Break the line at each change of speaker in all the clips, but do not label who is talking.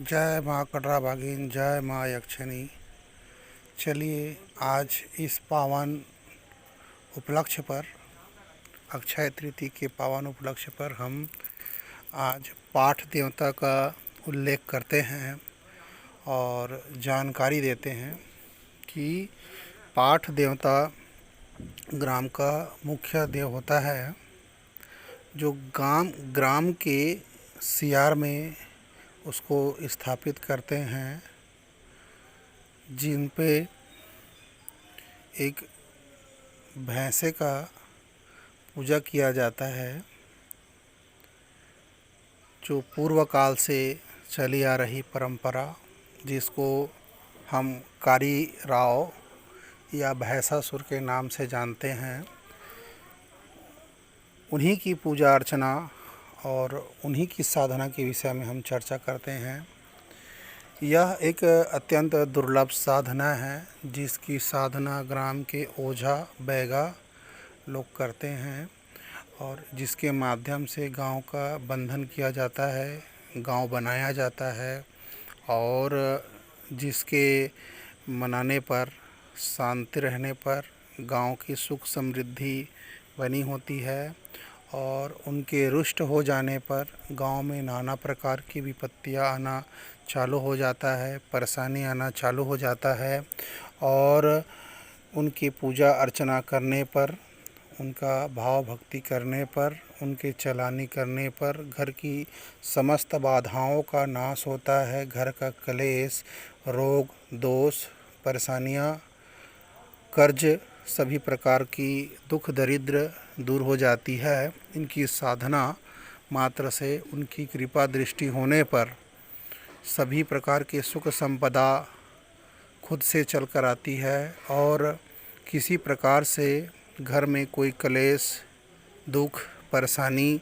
जय माँ कटरा भागिन, जय माँ यक्षिणी। चलिए आज इस पावन उपलक्ष्य पर, अक्षय तृतीया के पावन उपलक्ष्य पर हम आज पाठ देवता का उल्लेख करते हैं और जानकारी देते हैं कि पाठ देवता ग्राम का मुख्य देव होता है, जो ग्राम के सियार में उसको स्थापित करते हैं, जिन पे एक भैंसे का पूजा किया जाता है, जो पूर्व काल से चली आ रही परंपरा, जिसको हम कारी राव या भैंसासुर के नाम से जानते हैं। उन्हीं की पूजा अर्चना और उन्हीं की साधना के विषय में हम चर्चा करते हैं। यह एक अत्यंत दुर्लभ साधना है, जिसकी साधना ग्राम के ओझा बैगा लोग करते हैं और जिसके माध्यम से गांव का बंधन किया जाता है, गांव बनाया जाता है और जिसके मनाने पर, शांति रहने पर गांव की सुख समृद्धि बनी होती है और उनके रुष्ट हो जाने पर गांव में नाना प्रकार की विपत्तियां आना चालू हो जाता है, परेशानी आना चालू हो जाता है और उनकी पूजा अर्चना करने पर, उनका भाव भक्ति करने पर, उनके चलानी करने पर घर की समस्त बाधाओं का नाश होता है। घर का क्लेश, रोग, दोष, परेशानियां, कर्ज, सभी प्रकार की दुख दरिद्र दूर हो जाती है। इनकी साधना मात्र से, उनकी कृपा दृष्टि होने पर सभी प्रकार के सुख संपदा खुद से चल कर आती है और किसी प्रकार से घर में कोई क्लेश, दुख, परेशानी,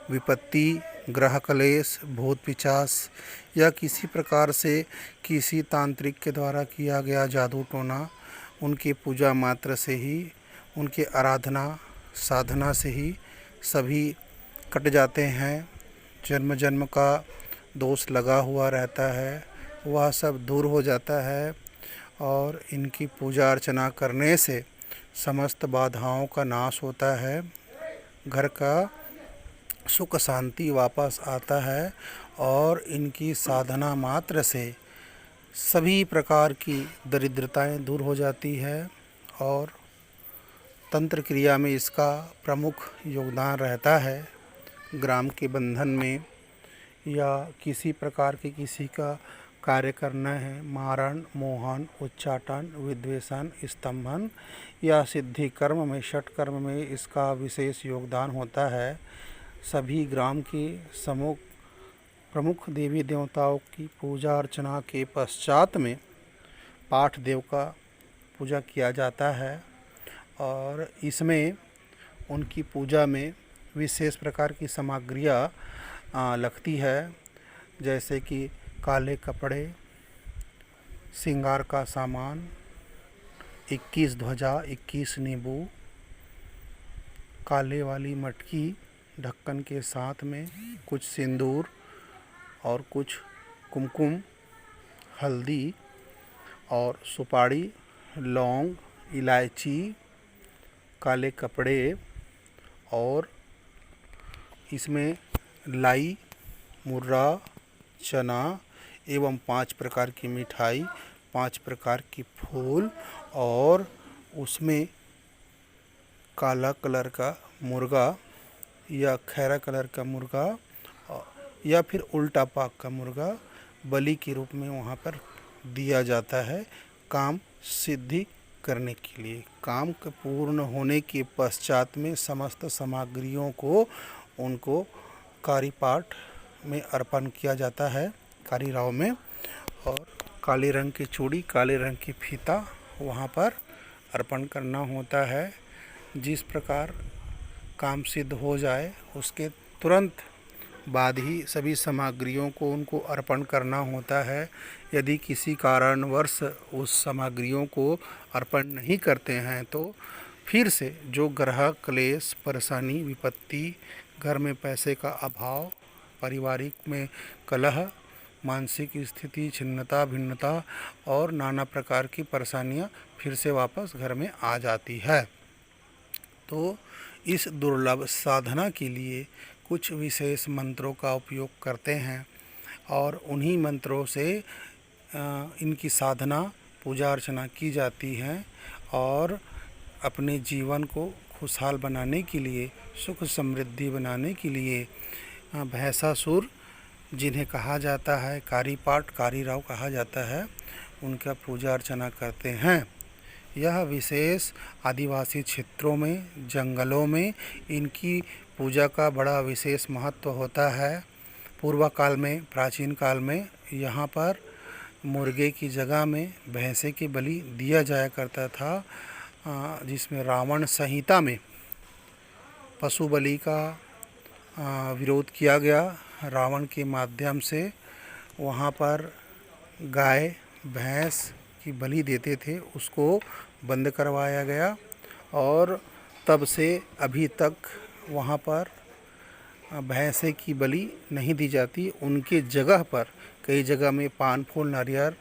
विपत्ति, ग्रह क्लेश, भूत पिशाच या किसी प्रकार से किसी तांत्रिक के द्वारा किया गया जादू टोना उनकी पूजा मात्र से ही, उनके आराधना साधना से ही सभी कट जाते हैं। जन्म जन्म का दोष लगा हुआ रहता है, वह सब दूर हो जाता है और इनकी पूजा अर्चना करने से समस्त बाधाओं का नाश होता है। घर का सुख शांति वापस आता है और इनकी साधना मात्र से सभी प्रकार की दरिद्रताएं दूर हो जाती है और तंत्र क्रिया में इसका प्रमुख योगदान रहता है। ग्राम के बंधन में या किसी प्रकार के किसी का कार्य करना है, मारण, मोहन, उच्चाटन, विद्वेषण, स्तंभन या सिद्धि कर्म में, षट कर्म में इसका विशेष योगदान होता है। सभी ग्राम की प्रमुख देवी देवताओं की पूजा अर्चना के पश्चात में पाठ देव का पूजा किया जाता है और इसमें उनकी पूजा में विशेष प्रकार की सामग्रियाँ लगती है, जैसे कि काले कपड़े, श्रृंगार का सामान, 21 ध्वजा, 21 नींबू, काले वाली मटकी ढक्कन के साथ में कुछ सिंदूर और कुछ कुमकुम, हल्दी और सुपारी, लौंग, इलायची, काले कपड़े और इसमें लाई, मुर्रा, चना एवं 5 प्रकार की मिठाई, 5 प्रकार की फूल और उसमें काला कलर का मुर्गा या खैरा कलर का मुर्गा या फिर उल्टा पाक का मुर्गा बलि के रूप में वहाँ पर दिया जाता है, काम सिद्धि करने के लिए। काम के पूर्ण होने के पश्चात में समस्त सामग्रियों को उनको कारी पाठ में अर्पण किया जाता है, कारी राव में, और काले रंग की चूड़ी, काले रंग की फीता वहाँ पर अर्पण करना होता है। जिस प्रकार काम सिद्ध हो जाए उसके तुरंत बाद ही सभी सामग्रियों को उनको अर्पण करना होता है। यदि किसी कारणवश उस सामग्रियों को अर्पण नहीं करते हैं तो फिर से जो ग्रह क्लेश, परेशानी, विपत्ति, घर में पैसे का अभाव, पारिवारिक में कलह, मानसिक स्थिति, छिन्नता, भिन्नता और नाना प्रकार की परेशानियाँ फिर से वापस घर में आ जाती है। तो इस दुर्लभ साधना के लिए कुछ विशेष मंत्रों का उपयोग करते हैं और उन्हीं मंत्रों से इनकी साधना, पूजा अर्चना की जाती है और अपने जीवन को खुशहाल बनाने के लिए, सुख समृद्धि बनाने के लिए भैंसासुर, जिन्हें कहा जाता है कारीपाट, कारीराव कहा जाता है, उनका पूजा अर्चना करते हैं। यह विशेष आदिवासी क्षेत्रों में, जंगलों में इनकी पूजा का बड़ा विशेष महत्व होता है। पूर्व काल में, प्राचीन काल में यहाँ पर मुर्गे की जगह में भैंसे की बलि दिया जाया करता था, जिसमें रावण संहिता में पशु बलि का विरोध किया गया। रावण के माध्यम से वहाँ पर गाय, भैंस की बलि देते थे, उसको बंद करवाया गया और तब से अभी तक वहाँ पर भैंसे की बलि नहीं दी जाती। उनके जगह पर कई जगह में पान फूल, नारियल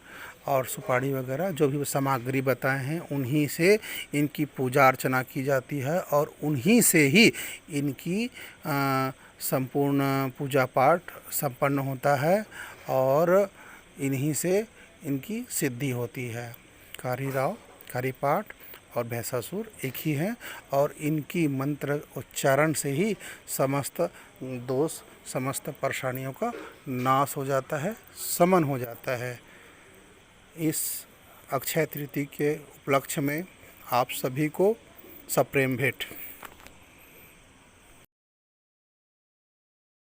और सुपारी वगैरह जो भी सामग्री बताए हैं, उन्हीं से इनकी पूजा अर्चना की जाती है और उन्हीं से ही इनकी संपूर्ण पूजा पाठ संपन्न होता है और इन्हीं से इनकी सिद्धि होती है। कारीराव, कारीपाट और भैंसासुर एक ही हैं और इनकी मंत्र उच्चारण से ही समस्त दोष, समस्त परेशानियों का नाश हो जाता है, शमन हो जाता है। इस अक्षय तृतीया के उपलक्ष्य में आप सभी को सप्रेम भेंट।